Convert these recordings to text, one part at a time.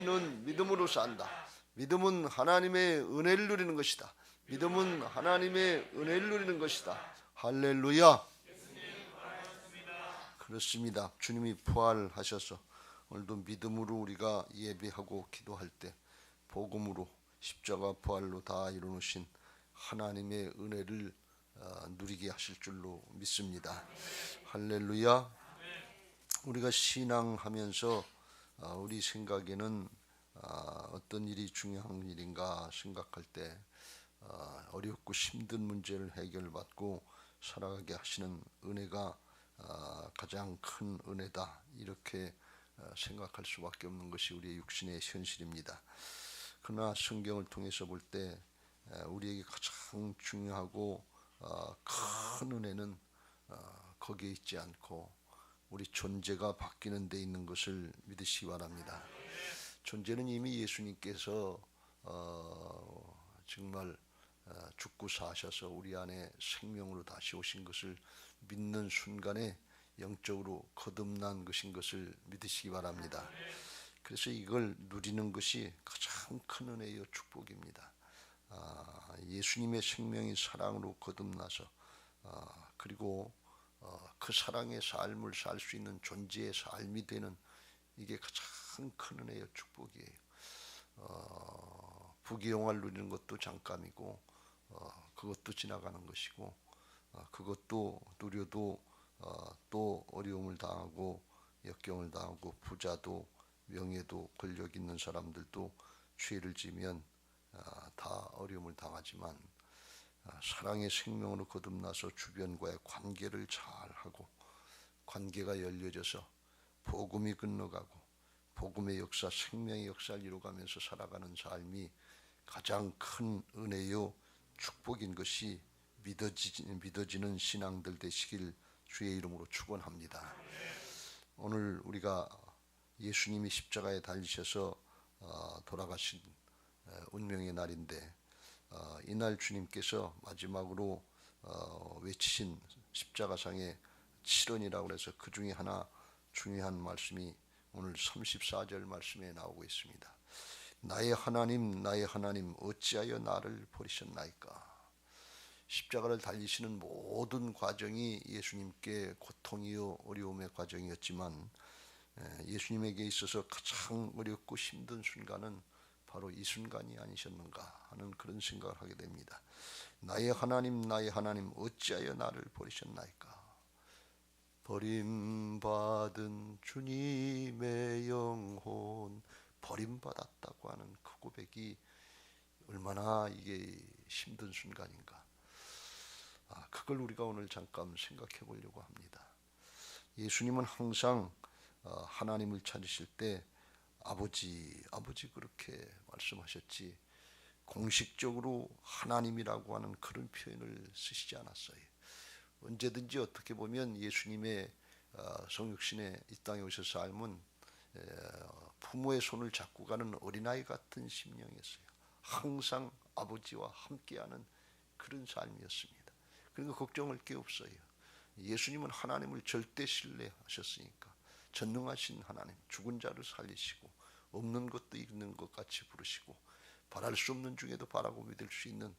는 믿음으로 산다. 믿음은 하나님의 은혜를 누리는 것이다. 믿음은 하나님의 은혜를 누리는 것이다. 할렐루야. 그렇습니다. 주님이 부활하셔서 오늘도 믿음으로 우리가 예배하고 기도할 때 복음으로 십자가 부활로 다 이루어놓으신 하나님의 은혜를 누리게 하실 줄로 믿습니다. 할렐루야. 우리가 신앙하면서 우리 생각에는 어떤 일이 중요한 일인가 생각할 때 어렵고 힘든 문제를 해결받고 살아가게 하시는 은혜가 가장 큰 은혜다, 이렇게 생각할 수밖에 없는 것이 우리의 육신의 현실입니다. 그러나 성경을 통해서 볼 때 우리에게 가장 중요하고 큰 은혜는 거기에 있지 않고 우리 존재가 바뀌는 데 있는 것을 믿으시기 바랍니다. 존재는 이미 예수님께서 정말 죽고 사셔서 우리 안에 생명으로 다시 오신 것을 믿는 순간에 영적으로 거듭난 것인 것을 믿으시기 바랍니다. 그래서 이걸 누리는 것이 가장 큰 은혜요 축복입니다. 예수님의 생명이 사랑으로 거듭나서 그리고 그 사랑의 삶을 살 수 있는 존재의 삶이 되는, 이게 가장 큰 은혜요 축복이에요. 부귀영화를 누리는 것도 잠깐이고 그것도 지나가는 것이고 그것도 누려도 또 어려움을 당하고 역경을 당하고 부자도 명예도 권력 있는 사람들도 죄를 지면 다 어려움을 당하지만 사랑의 생명으로 거듭나서 주변과의 관계를 잘하고 관계가 열려져서 복음이 건너가고 복음의 역사, 생명의 역사를 이루어가면서 살아가는 삶이 가장 큰 은혜요 축복인 것이 믿어지는 신앙들 되시길 주의 이름으로 축원합니다. 오늘 우리가 예수님이 십자가에 달리셔서 돌아가신 운명의 날인데 이날 주님께서 마지막으로 외치신 십자가상의 7원이라고 해서 그 중에 하나 중요한 말씀이 오늘 34절 말씀에 나오고 있습니다. 나의 하나님, 나의 하나님, 어찌하여 나를 버리셨나이까. 십자가를 달리시는 모든 과정이 예수님께 고통이요 어려움의 과정이었지만 예수님에게 있어서 가장 어렵고 힘든 순간은 바로 이 순간이 아니셨는가 하는 그런 생각을 하게 됩니다. 나의 하나님, 나의 하나님, 어찌하여 나를 버리셨나이까. 버림받은 주님의 영혼, 버림받았다고 하는 그 고백이 얼마나 이게 힘든 순간인가. 그걸 우리가 오늘 잠깐 생각해 보려고 합니다. 예수님은 항상 하나님을 찾으실 때 아버지, 아버지 그렇게 말씀하셨지 공식적으로 하나님이라고 하는 그런 표현을 쓰시지 않았어요. 언제든지 어떻게 보면 예수님의 성육신에 이 땅에 오셔서 삶은 부모의 손을 잡고 가는 어린아이 같은 심령이었어요. 항상 아버지와 함께하는 그런 삶이었습니다. 그러니까 걱정할 게 없어요. 예수님은 하나님을 절대 신뢰하셨으니까 전능하신 하나님, 죽은 자를 살리시고 없는 것도 있는 것 같이 부르시고 바랄 수 없는 중에도 바라고 믿을 수 있는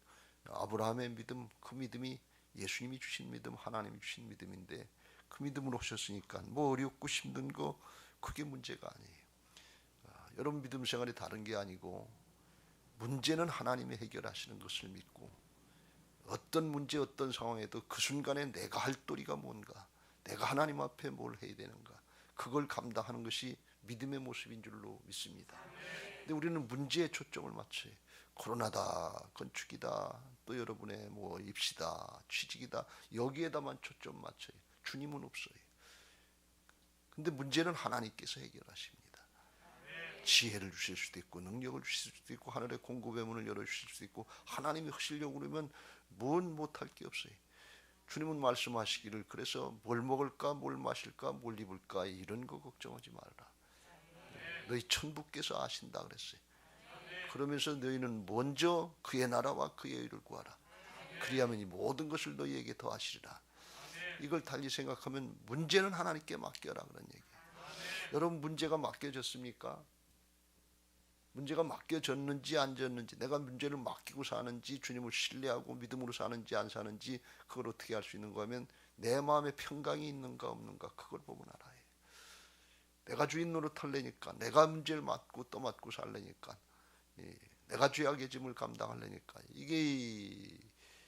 아브라함의 믿음, 그 믿음이 예수님이 주신 믿음, 하나님이 주신 믿음인데 그 믿음으로 오셨으니까 뭐 어렵고 힘든 거 그게 문제가 아니에요. 여러분 믿음 생활이 다른 게 아니고 문제는 하나님이 해결하시는 것을 믿고 어떤 문제 어떤 상황에도 그 순간에 내가 할 도리가 뭔가, 내가 하나님 앞에 뭘 해야 되는가, 그걸 감당하는 것이 믿음의 모습인 줄로 믿습니다. 근데 우리는 문제에 초점을 맞춰요. 코로나다, 건축이다, 또 여러분의 뭐 입시다, 취직이다, 여기에다만 초점 맞춰요. 주님은 없어요. 근데 문제는 하나님께서 해결하십니다. 지혜를 주실 수도 있고 능력을 주실 수도 있고 하늘의 공급의 문을 열어주실 수도 있고 하나님이 하시려고 그러면 뭔 못할 게 없어요. 주님은 말씀하시기를 그래서 뭘 먹을까, 뭘 마실까, 뭘 입을까 이런 거 걱정하지 말라. 너희 천부께서 아신다 그랬어요. 그러면서 너희는 먼저 그의 나라와 그의 의를 구하라. 그리하면 이 모든 것을 너희에게 더하시리라. 이걸 달리 생각하면 문제는 하나님께 맡겨라 그런 얘기예요. 여러분 문제가 맡겨졌습니까? 문제가 맡겨졌는지 안 졌는지, 내가 문제를 맡기고 사는지 주님을 신뢰하고 믿음으로 사는지 안 사는지, 그걸 어떻게 알 수 있는가 하면 내 마음에 평강이 있는가 없는가, 그걸 보면 알아요. 내가 주인 노릇하려니까, 내가 문제를 맡고 떠맡고 살려니까, 내가 죄악의 짐을 감당하려니까 이게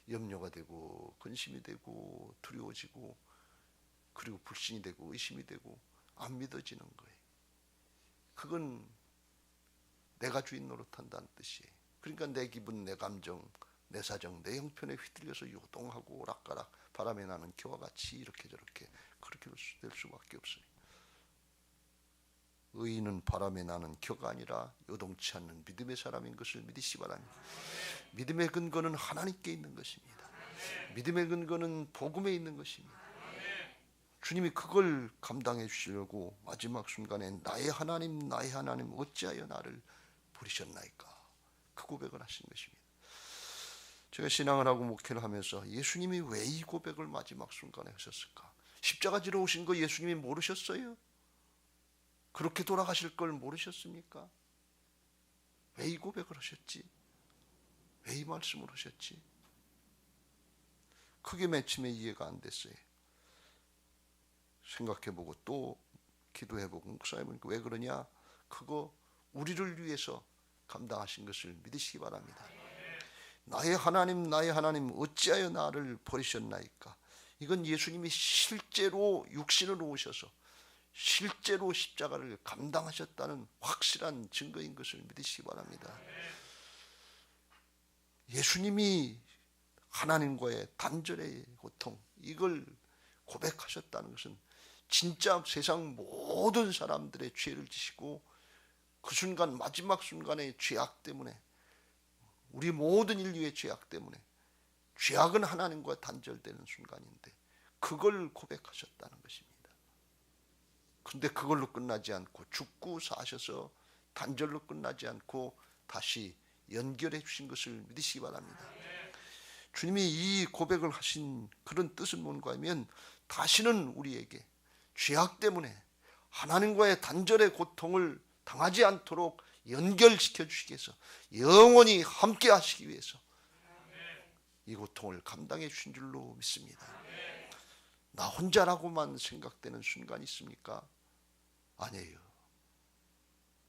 염려가 되고 근심이 되고 두려워지고, 그리고 불신이 되고 의심이 되고 안 믿어지는 거예요. 그건 내가 주인 노릇한다는 뜻이에요. 그러니까 내 기분, 내 감정, 내 사정, 내 형편에 휘둘려서 요동하고 오락가락 바람에 나는 겨와 같이 이렇게 저렇게 그렇게 될 수밖에 없어요. 의인은 바람에 나는 겨가 아니라 요동치 않는 믿음의 사람인 것을 믿으시기 바랍니다. 믿음의 근거는 하나님께 있는 것입니다. 믿음의 근거는 복음에 있는 것입니다. 주님이 그걸 감당해 주시려고 마지막 순간에 나의 하나님 나의 하나님 어찌하여 나를 버리셨나이까, 그 고백을 하신 것입니다. 제가 신앙을 하고 목회를 하면서 예수님이 왜 이 고백을 마지막 순간에 하셨을까? 십자가 지러 오신 거 예수님이 모르셨어요? 그렇게 돌아가실 걸 모르셨습니까? 왜 이 고백을 하셨지? 왜 이 말씀을 하셨지? 그게 맨 처음에 이해가 안 됐어요. 생각해보고 또 기도해보고 목사님은 왜 그러냐? 그거 우리를 위해서 감당하신 것을 믿으시기 바랍니다. 나의 하나님 나의 하나님 어찌하여 나를 버리셨나이까? 이건 예수님이 실제로 육신으로 오셔서 실제로 십자가를 감당하셨다는 확실한 증거인 것을 믿으시기 바랍니다. 예수님이 하나님과의 단절의 고통, 이걸 고백하셨다는 것은 진짜 세상 모든 사람들의 죄를 지시고 그 순간 마지막 순간의 죄악 때문에, 우리 모든 인류의 죄악 때문에, 죄악은 하나님과 단절되는 순간인데 그걸 고백하셨다는 것입니다. 그런데 그걸로 끝나지 않고 죽고 사셔서 단절로 끝나지 않고 다시 연결해 주신 것을 믿으시기 바랍니다. 주님이 이 고백을 하신 그런 뜻은 뭔가 하면 다시는 우리에게 죄악 때문에 하나님과의 단절의 고통을 당하지 않도록 연결시켜 주시기 위해서, 영원히 함께 하시기 위해서 이 고통을 감당해 주신 줄로 믿습니다. 나 혼자라고만 생각되는 순간이 있습니까? 아니에요.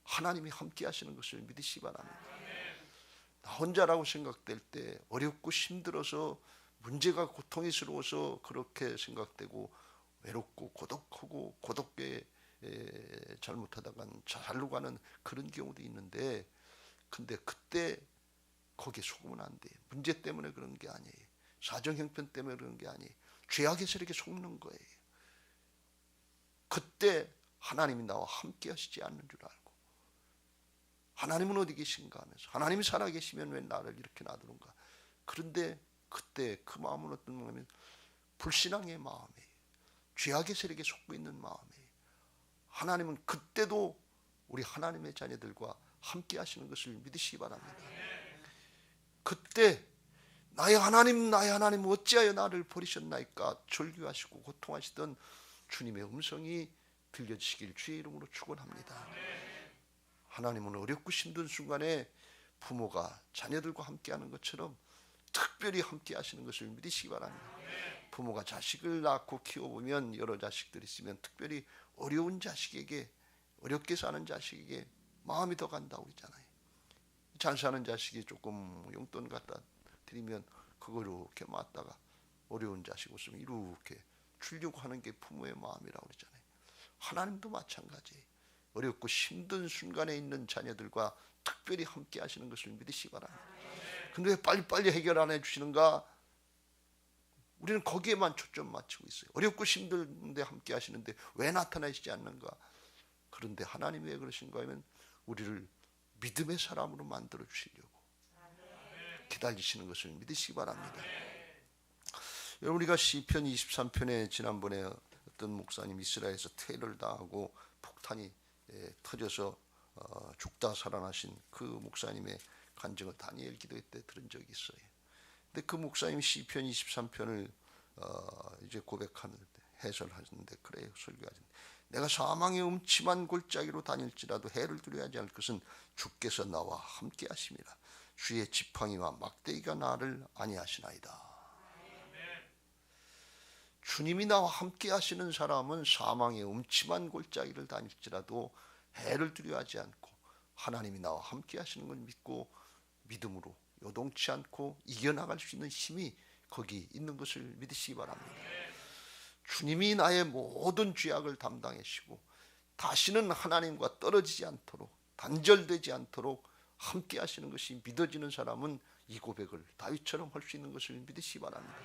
하나님이 함께 하시는 것을 믿으시기 바랍니다. 나 혼자라고 생각될 때, 어렵고 힘들어서 문제가 고통스러워서 그렇게 생각되고 외롭고 고독하고 고독에 잘못하다간 잘로 가는 그런 경우도 있는데, 근데 그때 거기에 속으면 안 돼요. 문제 때문에 그런 게 아니에요. 사정 형편 때문에 그런 게 아니에요. 죄악의 세력에 속는 거예요. 그때 하나님이 나와 함께 하시지 않는 줄 알고, 하나님은 어디 계신가 하면서, 하나님이 살아계시면 왜 나를 이렇게 놔두는가. 그런데 그때 그 마음은 어떤 마음이면 불신앙의 마음이에요. 죄악의 세력에 속고 있는 마음이에요. 하나님은 그때도 우리 하나님의 자녀들과 함께 하시는 것을 믿으시기 바랍니다. 그때 나의 하나님 나의 하나님 어찌하여 나를 버리셨나이까 절규하시고 고통하시던 주님의 음성이 들려지시길 주의 이름으로 축원합니다. 하나님은 어렵고 힘든 순간에 부모가 자녀들과 함께하는 것처럼 특별히 함께하시는 것을 믿으시기 바랍니다. 부모가 자식을 낳고 키워보면 여러 자식들이 있으면 특별히 어려운 자식에게, 어렵게 사는 자식에게 마음이 더 간다고 그러잖아요. 잘 사는 자식이 조금 용돈 갖다 드리면 그거로 이렇게 맞다가 어려운 자식 없으면 이렇게 주려고 하는 게 부모의 마음이라고 그러잖아요. 하나님도 마찬가지예요. 어렵고 힘든 순간에 있는 자녀들과 특별히 함께 하시는 것을 믿으시기 바랍니다. 근데 왜 빨리빨리 해결 안 해주시는가? 우리는 거기에만 초점 맞추고 있어요. 어렵고 힘든데 함께 하시는데 왜 나타나시지 않는가? 그런데 하나님이 왜 그러신가 하면 우리를 믿음의 사람으로 만들어 주시려고 기다리시는 것을 믿으시기 바랍니다. 여러분, 우리가 시편 23편에 지난번에 어떤 목사님 이스라엘에서 테러를 당하고 폭탄이 터져서 죽다 살아나신 그 목사님의 간증을 다니엘 기도회 때 들은 적이 있어요. 근데 그 목사님 시편 23편을 이제 고백하는데, 해설하는데 그래요, 설교하는데 내가 사망의 음침한 골짜기로 다닐지라도 해를 두려워하지 않을 것은 주께서 나와 함께 하심이라. 주의 지팡이와 막대기가 나를 안위하시나이다. 주님이 나와 함께 하시는 사람은 사망의 음침한 골짜기를 다닐지라도 해를 두려워하지 않고 하나님이 나와 함께 하시는 걸 믿고 믿음으로 요동치 않고 이겨나갈 수 있는 힘이 거기 있는 것을 믿으시기 바랍니다. 주님이 나의 모든 죄악을 담당하시고 다시는 하나님과 떨어지지 않도록 단절되지 않도록 함께 하시는 것이 믿어지는 사람은 이 고백을 다윗처럼 할 수 있는 것을 믿으시기 바랍니다.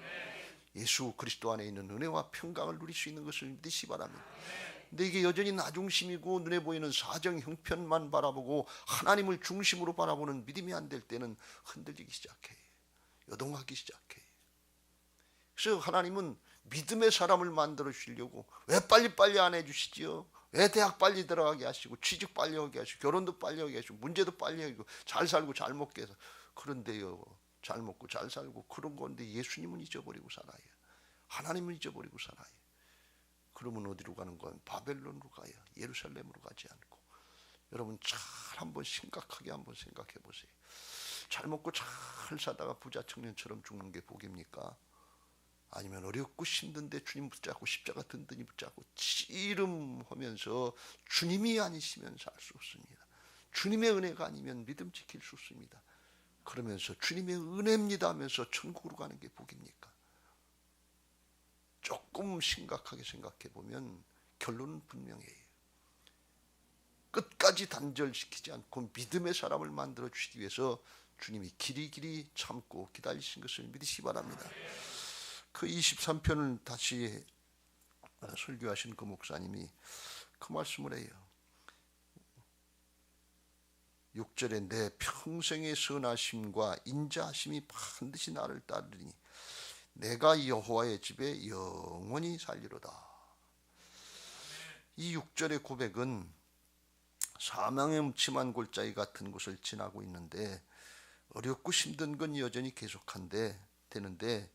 예수 그리스도 안에 있는 은혜와 평강을 누릴 수 있는 것을 믿으시기 바랍니다. 근데 이게 여전히 나 중심이고 눈에 보이는 사정 형편만 바라보고 하나님을 중심으로 바라보는 믿음이 안 될 때는 흔들리기 시작해요. 요동하기 시작해요. 그래서 하나님은 믿음의 사람을 만들어 주시려고 왜 빨리빨리 안 해주시지요? 왜 대학 빨리 들어가게 하시고 취직 빨리 하게 하시고 결혼도 빨리 하게 하시고 문제도 빨리 하고 잘 살고 잘 먹게 해서. 그런데요, 잘 먹고 잘 살고 그런 건데 예수님은 잊어버리고 살아요. 하나님은 잊어버리고 살아요. 그러면 어디로 가는 건 바벨론으로 가요. 예루살렘으로 가지 않고. 여러분 잘 한번 심각하게 한번 생각해 보세요. 잘 먹고 잘 사다가 부자 청년처럼 죽는 게 복입니까? 아니면 어렵고 힘든데 주님 붙잡고 십자가 든든히 붙잡고 씨름하면서 주님이 아니시면 살 수 없습니다. 주님의 은혜가 아니면 믿음 지킬 수 없습니다. 그러면서 주님의 은혜입니다 하면서 천국으로 가는 게 복입니까? 조금 심각하게 생각해 보면 결론은 분명해요. 끝까지 단절시키지 않고 믿음의 사람을 만들어 주시기 위해서 주님이 길이길이 참고 기다리신 것을 믿으시기 바랍니다. 그 23편을 다시 설교하신 그 목사님이 그 말씀을 해요. 6절에 내 평생의 선하심과 인자하심이 반드시 나를 따르리니 내가 여호와의 집에 영원히 살리로다. 이 6절의 고백은 사망의 음침한 골짜기 같은 곳을 지나고 있는데 어렵고 힘든 건 여전히 계속한데 되는데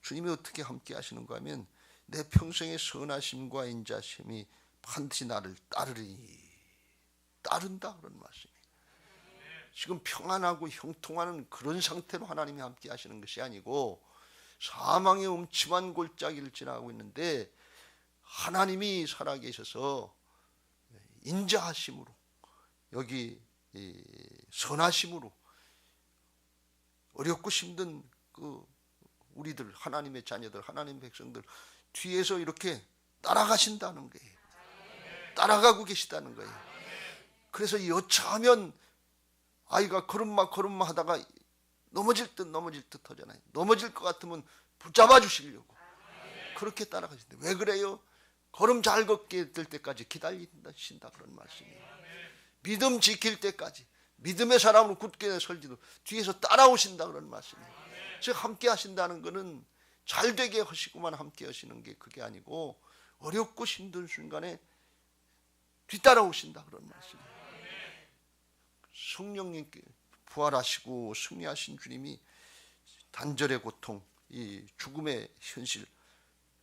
주님이 어떻게 함께 하시는가 하면 내 평생의 선하심과 인자심이 반드시 나를 따르리니 따른다 그런 말씀이에요. 지금 평안하고 형통하는 그런 상태로 하나님이 함께 하시는 것이 아니고 사망의 음침한 골짜기를 지나고 있는데 하나님이 살아계셔서 인자하심으로 여기 선하심으로 어렵고 힘든 그 우리들 하나님의 자녀들 하나님의 백성들 뒤에서 이렇게 따라가신다는 거예요. 따라가고 계시다는 거예요. 그래서 여차하면 아이가 걸음마 하다가 넘어질 듯 하잖아요. 넘어질 것 같으면 붙잡아 주시려고 그렇게 따라가신다. 왜 그래요? 걸음 잘 걷게 될 때까지 기다리신다 그런 말씀이에요. 믿음 지킬 때까지 믿음의 사람으로 굳게 설지도 뒤에서 따라오신다 그런 말씀이에요. 즉 함께 하신다는 것은 잘 되게 하시고만 함께 하시는 게 그게 아니고 어렵고 힘든 순간에 뒤따라오신다 그런 말씀이에요. 성령님께 부활하시고 승리하신 주님이 단절의 고통, 이 죽음의 현실,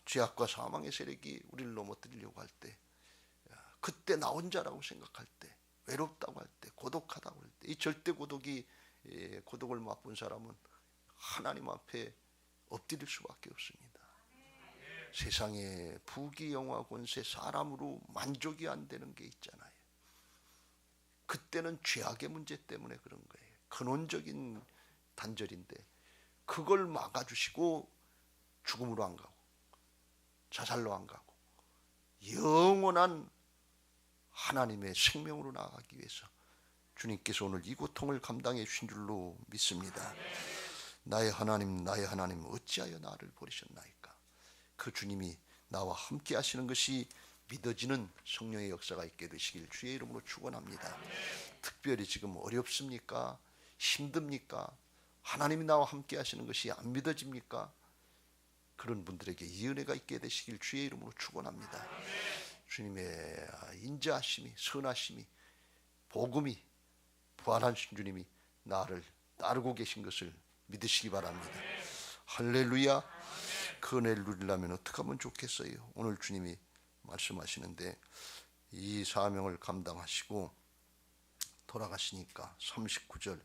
죄악과 사망의 세력이 우리를 넘어뜨리려고 할 때, 그때 나 혼자라고 생각할 때, 외롭다고 할 때, 고독하다고 할 때, 이 절대 고독을 맛본 사람은 하나님 앞에 엎드릴 수밖에 없습니다. 세상에 부귀 영화 권세 사람으로 만족이 안 되는 게 있잖아요. 그때는 죄악의 문제 때문에 그런 거예요. 근원적인 단절인데 그걸 막아주시고 죽음으로 안 가고 자살로 안 가고 영원한 하나님의 생명으로 나아가기 위해서 주님께서 오늘 이 고통을 감당해 주신 줄로 믿습니다. 나의 하나님 어찌하여 나를 버리셨나이까. 그 주님이 나와 함께 하시는 것이 믿어지는 성령의 역사가 있게 되시길 주의 이름으로 축원합니다. 특별히 지금 어렵습니까? 힘듭니까? 하나님이 나와 함께 하시는 것이 안 믿어집니까? 그런 분들에게 이 은혜가 있게 되시길 주의 이름으로 축원합니다. 주님의 인자하심이 선하심이 복음이 부활하신 주님이 나를 따르고 계신 것을 믿으시기 바랍니다. 할렐루야. 그 은혜를 누리려면 어떻게 하면 좋겠어요? 오늘 주님이 말씀하시는데 이 사명을 감당하시고 돌아가시니까 39절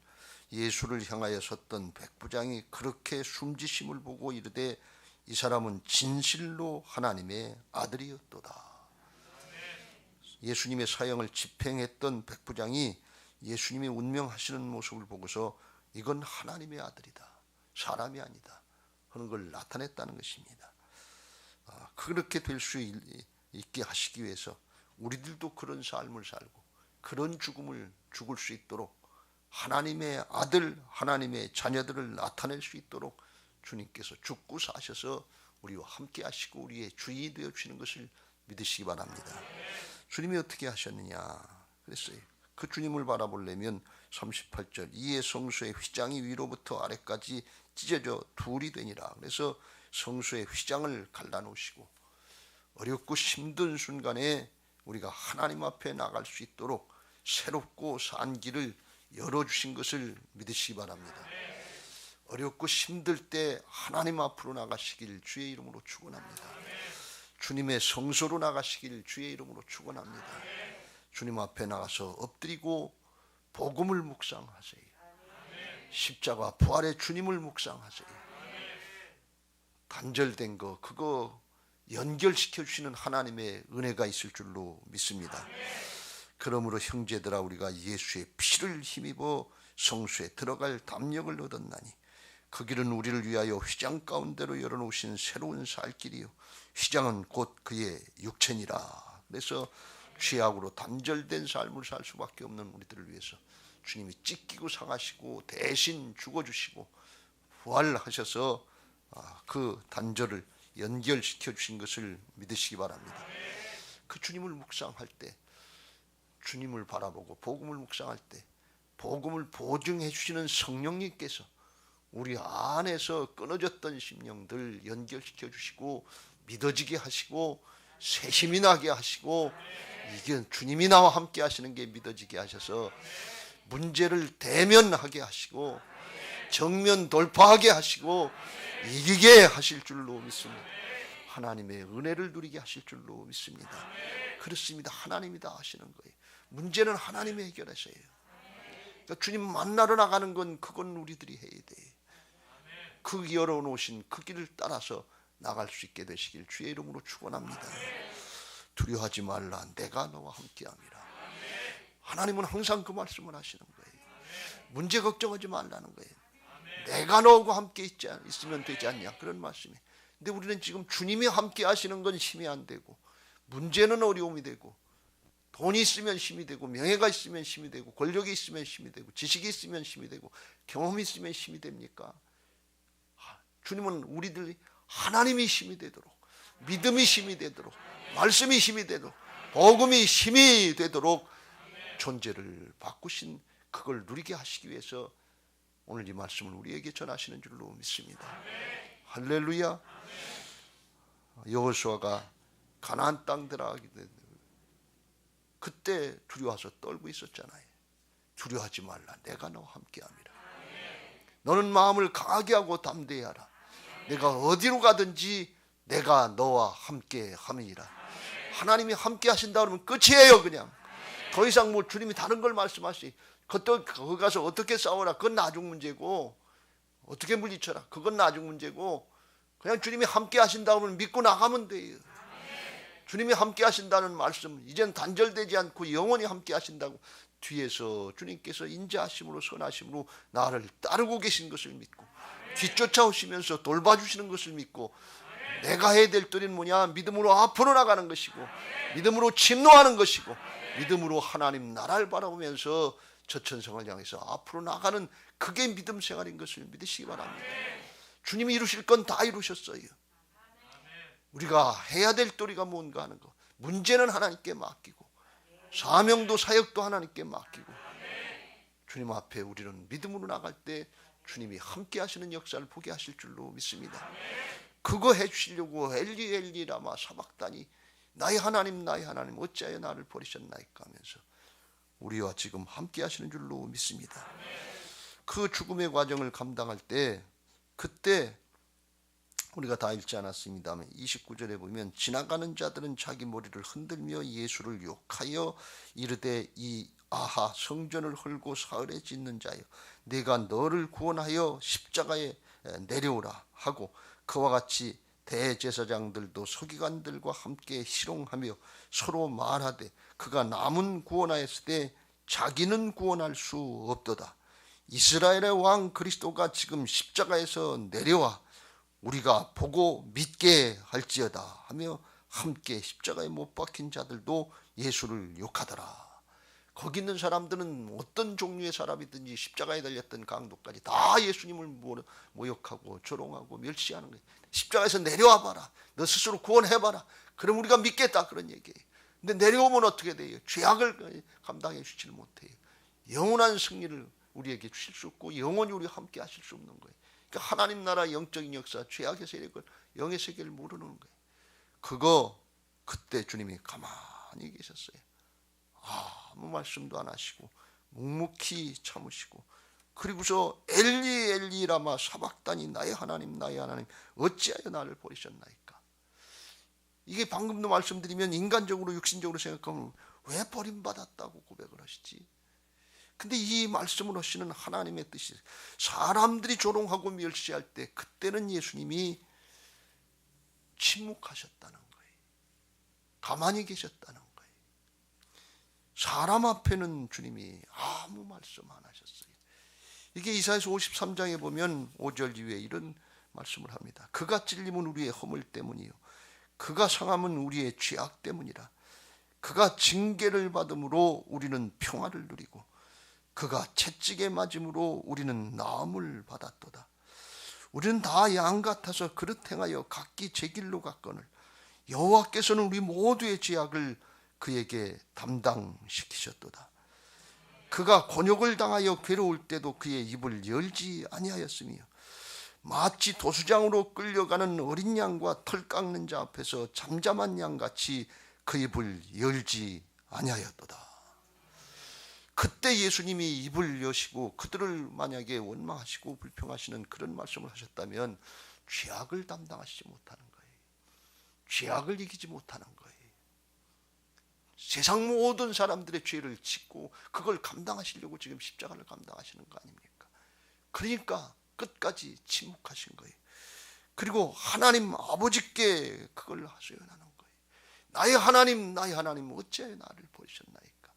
예수를 향하여 섰던 백부장이 그렇게 숨지심을 보고 이르되 이 사람은 진실로 하나님의 아들이었도다. 예수님의 사형을 집행했던 백부장이 예수님의 운명하시는 모습을 보고서 이건 하나님의 아들이다, 사람이 아니다 하는 걸 나타냈다는 것입니다. 그렇게 될 수 있게 하시기 위해서 우리들도 그런 삶을 살고 그런 죽음을 죽을 수 있도록 하나님의 아들, 하나님의 자녀들을 나타낼 수 있도록 주님께서 죽고 사셔서 우리와 함께 하시고 우리의 주인이 되어 주시는 것을 믿으시기 바랍니다. 주님이 어떻게 하셨느냐 그랬어요. 그 주님을 바라보려면 38절 이에 성소의 휘장이 위로부터 아래까지 찢어져 둘이 되니라. 그래서 성소의 휘장을 갈라놓으시고 어렵고 힘든 순간에 우리가 하나님 앞에 나갈 수 있도록 새롭고 산 길을 열어주신 것을 믿으시기 바랍니다. 어렵고 힘들 때 하나님 앞으로 나가시길 주의 이름으로 축원합니다. 주님의 성소로 나가시길 주의 이름으로 축원합니다. 주님 앞에 나가서 엎드리고 복음을 묵상하세요. 십자가 부활의 주님을 묵상하세요. 단절된 거 그거 연결시켜 주시는 하나님의 은혜가 있을 줄로 믿습니다. 그러므로 형제들아 우리가 예수의 피를 힘입어 성소에 들어갈 담력을 얻었나니 그 길은 우리를 위하여 휘장 가운데로 열어놓으신 새로운 살 길이요 휘장은 곧 그의 육체니라. 그래서 죄악으로 단절된 삶을 살 수밖에 없는 우리들을 위해서 주님이 찢기고 상하시고 대신 죽어주시고 부활하셔서 그 단절을 연결시켜 주신 것을 믿으시기 바랍니다. 그 주님을 묵상할 때 주님을 바라보고 복음을 묵상할 때 복음을 보증해 주시는 성령님께서 우리 안에서 끊어졌던 심령들 연결시켜 주시고 믿어지게 하시고 새 힘이 나게 하시고 이게 주님이 나와 함께 하시는 게 믿어지게 하셔서 문제를 대면하게 하시고 정면 돌파하게 하시고 이기게 하실 줄로 믿습니다. 하나님의 은혜를 누리게 하실 줄로 믿습니다. 그렇습니다. 하나님이 다 하시는 거예요. 문제는 하나님이 해결하셔요. 그러니까 주님 만나러 나가는 건 그건 우리들이 해야 돼요. 그 열어놓으신 그 길을 따라서 나갈 수 있게 되시길 주의 이름으로 축원합니다. 두려워하지 말라 내가 너와 함께함이라. 하나님은 항상 그 말씀을 하시는 거예요. 문제 걱정하지 말라는 거예요. 내가 너와 함께 있으면 되지 않냐 그런 말씀이에요. 근데 우리는 지금 주님이 함께 하시는 건 힘이 안 되고 문제는 어려움이 되고 돈이 있으면 힘이 되고 명예가 있으면 힘이 되고 권력이 있으면 힘이 되고 지식이 있으면 힘이 되고 경험이 있으면 힘이 됩니까? 주님은 우리들이 하나님이 힘이 되도록 믿음이 힘이 되도록 말씀이 힘이 되도록 복음이 힘이 되도록 존재를 바꾸신 그걸 누리게 하시기 위해서 오늘 이 말씀을 우리에게 전하시는 줄로 믿습니다. 할렐루야. 여호수아가 가나안 땅 들어가게 된 그때 두려워서 떨고 있었잖아요. 두려워하지 말라 내가 너와 함께함이라. 너는 마음을 강하게 하고 담대히 하라. 내가 어디로 가든지 내가 너와 함께함이라. 하나님이 함께 하신다 그러면 끝이에요. 그냥 더 이상 뭐 주님이 다른 걸 말씀하시 거기 가서 어떻게 싸워라 그건 나중 문제고 어떻게 물리쳐라 그건 나중 문제고 그냥 주님이 함께 하신다 그러면 믿고 나가면 돼요. 주님이 함께 하신다는 말씀 이젠 단절되지 않고 영원히 함께 하신다고 뒤에서 주님께서 인자하심으로 선하심으로 나를 따르고 계신 것을 믿고 뒤쫓아오시면서 돌봐주시는 것을 믿고 내가 해야 될 일은 뭐냐 믿음으로 앞으로 나가는 것이고 믿음으로 침노하는 것이고 믿음으로 하나님 나라를 바라보면서 저천성을 향해서 앞으로 나가는 그게 믿음 생활인 것을 믿으시기 바랍니다. 주님이 이루실 건 다 이루셨어요. 우리가 해야 될 도리가 뭔가 하는 거 문제는 하나님께 맡기고 사명도 사역도 하나님께 맡기고 주님 앞에 우리는 믿음으로 나갈 때 주님이 함께 하시는 역사를 보게 하실 줄로 믿습니다. 그거 해주시려고 엘리 엘리 라마 사박다니 나의 하나님 어찌하여 나를 버리셨나이까 하면서 우리와 지금 함께 하시는 줄로 믿습니다. 그 죽음의 과정을 감당할 때 그때 우리가 다 읽지 않았습니다만 29절에 보면 지나가는 자들은 자기 머리를 흔들며 예수를 욕하여 이르되 이 아하 성전을 헐고 사흘에 짓는 자여 내가 너를 구원하여 십자가에 내려오라 하고 그와 같이 대제사장들도 서기관들과 함께 희롱하며 서로 말하되 그가 남은 구원하였을 때 자기는 구원할 수 없도다. 이스라엘의 왕 그리스도가 지금 십자가에서 내려와 우리가 보고 믿게 할지어다 하며 함께 십자가에 못 박힌 자들도 예수를 욕하더라. 거기 있는 사람들은 어떤 종류의 사람이든지 십자가에 달렸던 강도까지 다 예수님을 모욕하고 조롱하고 멸시하는 거예요. 십자가에서 내려와 봐라. 너 스스로 구원해봐라. 그럼 우리가 믿겠다. 그런 얘기예요. 근데 내려오면 어떻게 돼요? 죄악을 감당해 주지를 못해요. 영원한 승리를 우리에게 주실 수 없고 영원히 우리와 함께 하실 수 없는 거예요. 그러니까 하나님 나라 영적인 역사, 죄악의 세력을 영의 세계를 모르는 거예요. 그때 주님이 가만히 계셨어요. 아무 말씀도 안 하시고 묵묵히 참으시고 그리고서 엘리 엘리 라마 사박다니 나의 하나님 나의 하나님 어찌하여 나를 버리셨나이까. 이게 방금도 말씀드리면 인간적으로 육신적으로 생각하면 왜 버림받았다고 고백을 하시지? 근데 이 말씀을 하시는 하나님의 뜻이 사람들이 조롱하고 멸시할 때 그때는 예수님이 침묵하셨다는 거예요. 가만히 계셨다는 거예요. 사람 앞에는 주님이 아무 말씀 안 하셨어요. 이게 이사야서 53장에 보면 5절 이후에 이런 말씀을 합니다. 그가 찔림은 우리의 허물 때문이요 그가 상함은 우리의 죄악 때문이라. 그가 징계를 받음으로 우리는 평화를 누리고 그가 채찍에 맞음으로 우리는 나음을 받았도다. 우리는 다 양 같아서 그릇 행하여 각기 제 길로 갔거늘 여호와께서는 우리 모두의 죄악을 그에게 담당시키셨도다. 그가 곤욕을 당하여 괴로울 때도 그의 입을 열지 아니하였으며 마치 도수장으로 끌려가는 어린 양과 털 깎는 자 앞에서 잠잠한 양같이 그 입을 열지 아니하였도다. 그때 예수님이 입을 여시고 그들을 만약에 원망하시고 불평하시는 그런 말씀을 하셨다면 죄악을 담당하시지 못하는 거예요. 죄악을 이기지 못하는 거예요. 세상 모든 사람들의 죄를 짓고 그걸 감당하시려고 지금 십자가를 감당하시는 거 아닙니까? 그러니까 끝까지 침묵하신 거예요. 그리고 하나님 아버지께 그걸 하소연하는 거예요. 나의 하나님 어찌하여 나를 버리셨나이까?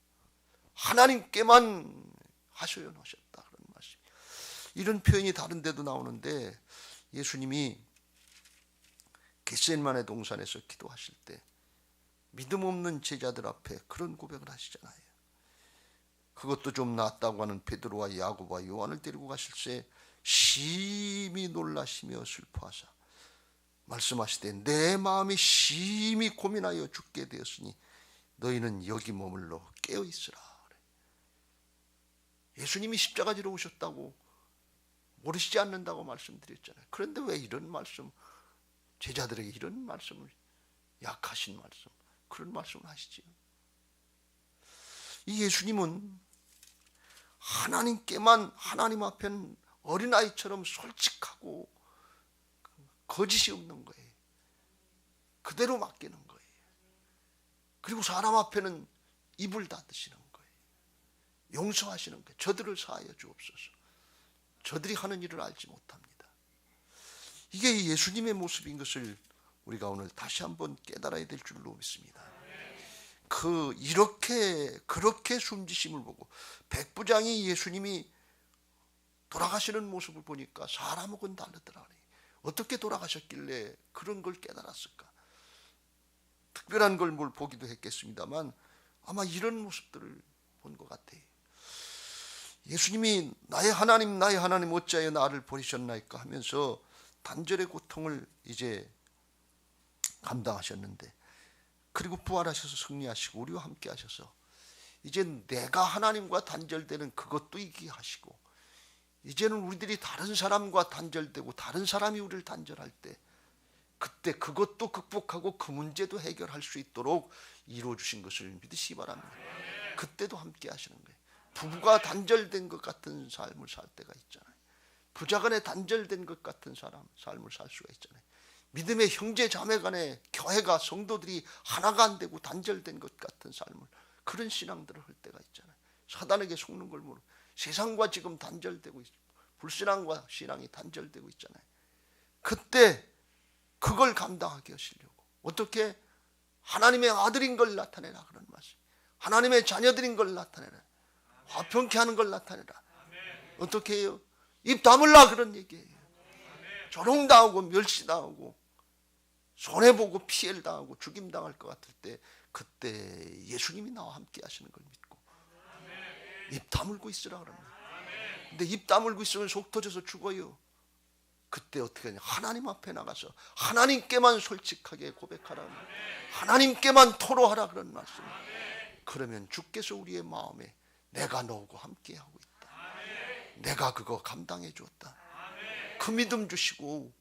하나님께만 하소연하셨다 그런 말씀. 이런 표현이 다른 데도 나오는데 예수님이 겟세마네 동산에서 기도하실 때 믿음 없는 제자들 앞에 그런 고백을 하시잖아요. 그것도 좀 낫다고 하는 베드로와 야고보와 요한을 데리고 가실 때 심히 놀라시며 슬퍼하사 말씀하시되 내 마음이 심히 고민하여 죽게 되었으니 너희는 여기 머물러 깨어 있으라. 예수님이 십자가지로 오셨다고 모르시지 않는다고 말씀드렸잖아요. 그런데 왜 이런 말씀, 제자들에게 이런 말씀을, 약하신 말씀, 그런 말씀을 하시지요. 이 예수님은 하나님께만, 하나님 앞에는 어린아이처럼 솔직하고 거짓이 없는 거예요. 그대로 맡기는 거예요. 그리고 사람 앞에는 입을 닫으시는 거예요. 용서하시는 거예요. 저들을 사하여 주옵소서. 저들이 하는 일을 알지 못합니다. 이게 예수님의 모습인 것을 우리가 오늘 다시 한번 깨달아야 될 줄로 믿습니다. 그렇게 숨지심을 보고 백부장이 예수님이 돌아가시는 모습을 보니까 사람하고는 다르더라. 어떻게 돌아가셨길래 그런 걸 깨달았을까? 특별한 걸 뭘 보기도 했겠습니다만 아마 이런 모습들을 본 것 같아요. 예수님이 나의 하나님 어찌하여 나를 버리셨나이까 하면서 단절의 고통을 이제 감당하셨는데 그리고 부활하셔서 승리하시고 우리와 함께 하셔서 이제 내가 하나님과 단절되는 그것도 이기게 하시고 이제는 우리들이 다른 사람과 단절되고 다른 사람이 우리를 단절할 때 그때 그것도 극복하고 그 문제도 해결할 수 있도록 이루어주신 것을 믿으시기 바랍니다. 그때도 함께 하시는 거예요. 부부가 단절된 것 같은 삶을 살 때가 있잖아요. 부자간에 단절된 것 같은 삶을 살 수가 있잖아요. 믿음의 형제 자매 간에 교회가 성도들이 하나가 안 되고 단절된 것 같은 삶을, 그런 신앙들을 할 때가 있잖아요. 사단에게 속는 걸 모르고 세상과 지금 단절되고 있고 불신앙과 신앙이 단절되고 있잖아요. 그때 그걸 감당하게 하시려고 어떻게 하나님의 아들인 걸 나타내라 그런 말씀. 하나님의 자녀들인 걸 나타내라. 화평케 하는 걸 나타내라. 어떻게 해요? 입 다물라 그런 얘기예요. 조롱당하고 멸시당하고 손해보고 피해를 당하고 죽임당할 것 같을 때 그때 예수님이 나와 함께 하시는 걸 믿고 입 다물고 있으라 그럽니다. 근데 입 다물고 있으면 속 터져서 죽어요. 그때 어떻게 하냐? 하나님 앞에 나가서 하나님께만 솔직하게 고백하라, 하나님께만 토로하라 그런 말씀. 그러면 주께서 우리의 마음에 내가 너하고 함께하고 있다, 내가 그거 감당해 주었다, 그 믿음 주시고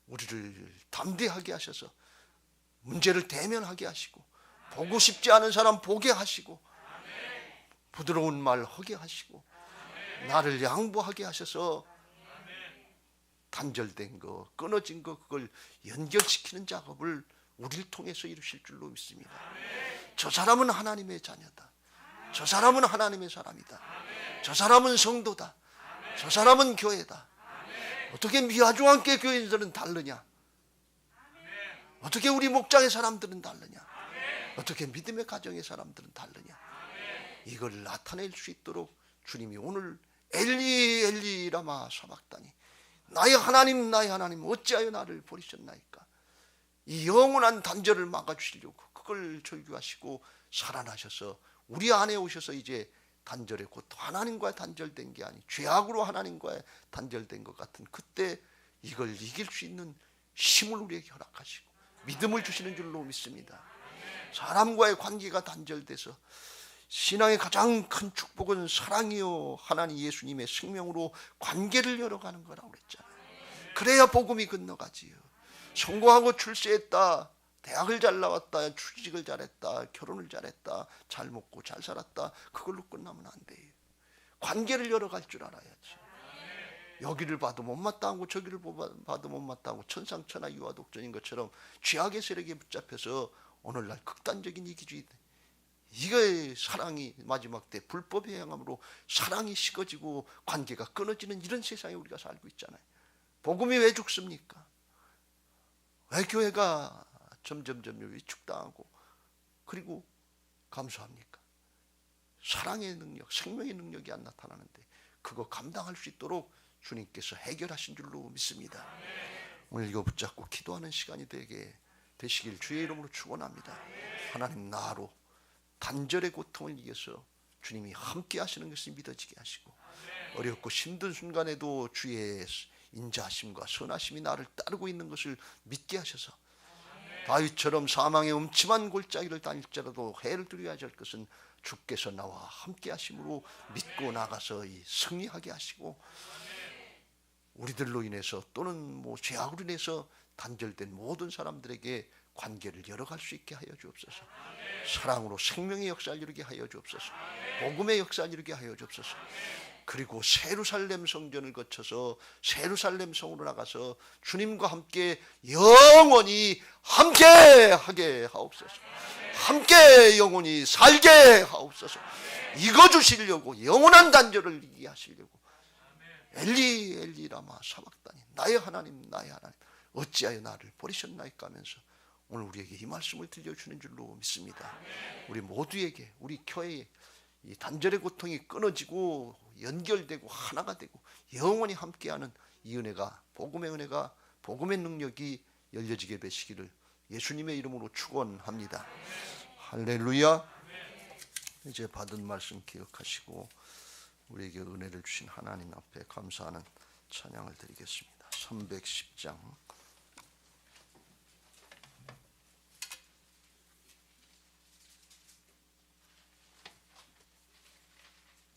우리를 담대하게 하셔서 문제를 대면하게 하시고 보고 싶지 않은 사람 보게 하시고 부드러운 말 하게 하시고 나를 양보하게 하셔서 단절된 거, 끊어진 거, 그걸 연결시키는 작업을 우리를 통해서 이루실 줄로 믿습니다. 저 사람은 하나님의 자녀다, 저 사람은 하나님의 사람이다, 저 사람은 성도다, 저 사람은 교회다. 어떻게 미아중앙교회 교인들은 다르냐? 어떻게 우리 목장의 사람들은 다르냐? 어떻게 믿음의 가정의 사람들은 다르냐? 이걸 나타낼 수 있도록 주님이 오늘 엘리 엘리 라마 사박다니, 나의 하나님 나의 하나님 어찌하여 나를 버리셨나이까, 이 영원한 단절을 막아주시려고 그걸 절규하시고 살아나셔서 우리 안에 오셔서 이제 단절의 고통, 하나님과의 단절된 게 아니 죄악으로 하나님과의 단절된 것 같은 그때 이걸 이길 수 있는 힘을 우리에게 허락하시고 믿음을 주시는 줄로 믿습니다. 사람과의 관계가 단절돼서 신앙의 가장 큰 축복은 사랑이요 하나님 예수님의 생명으로 관계를 열어가는 거라고 그랬잖아요. 그래야 복음이 건너가지요. 성공하고 출세했다, 대학을 잘 나왔다, 취직을 잘했다, 결혼을 잘했다, 잘 먹고 잘 살았다, 그걸로 끝나면 안 돼요. 관계를 열어갈 줄 알아야지. 여기를 봐도 못마땅하고 저기를 봐도 못마땅하고 천상천하 유아독존인 것처럼 죄악의 세력에 붙잡혀서 오늘날 극단적인 이기주의, 이게 사랑이 마지막 때 불법의 행함으로 사랑이 식어지고 관계가 끊어지는 이런 세상에 우리가 살고 있잖아요. 복음이 왜 죽습니까? 왜 교회가 점점 위축당하고 그리고 감소합니까? 사랑의 능력, 생명의 능력이 안 나타나는데 그거 감당할 수 있도록 주님께서 해결하신 줄로 믿습니다. 오늘 이거 붙잡고 기도하는 시간이 되시길 주의 이름으로 축원합니다. 하나님, 나로 단절의 고통을 이겨서 주님이 함께 하시는 것을 믿어지게 하시고 어렵고 힘든 순간에도 주의 인자하심과 선하심이 나를 따르고 있는 것을 믿게 하셔서 다윗처럼 사망의 음침한 골짜기를 다닐지라도 해를 두려워하지 할 것은 주께서 나와 함께 하심으로 믿고 나가서 승리하게 하시고 우리들로 인해서 또는 죄악으로 인해서 단절된 모든 사람들에게 관계를 열어갈 수 있게 하여 주옵소서. 사랑으로 생명의 역사를 이루게 하여 주옵소서. 복음의 역사를 이루게 하여 주옵소서. 그리고 세루살렘 성전을 거쳐서 세루살렘 성으로 나가서 주님과 함께 영원히 함께하게 하옵소서. 함께 영원히 살게 하옵소서. 이거 주시려고, 영원한 단절을 이기게 하시려고 엘리 엘리 라마 사박다니, 나의 하나님 나의 하나님 어찌하여 나를 버리셨나이까 하면서 오늘 우리에게 이 말씀을 들려주는 줄로 믿습니다. 우리 모두에게, 우리 교회에 이 단절의 고통이 끊어지고 연결되고 하나가 되고 영원히 함께하는 이 은혜가, 복음의 은혜가, 복음의 능력이 열려지게 되시기를 예수님의 이름으로 축원합니다. 할렐루야. 이제 받은 말씀 기억하시고 우리에게 은혜를 주신 하나님 앞에 감사하는 찬양을 드리겠습니다. 310장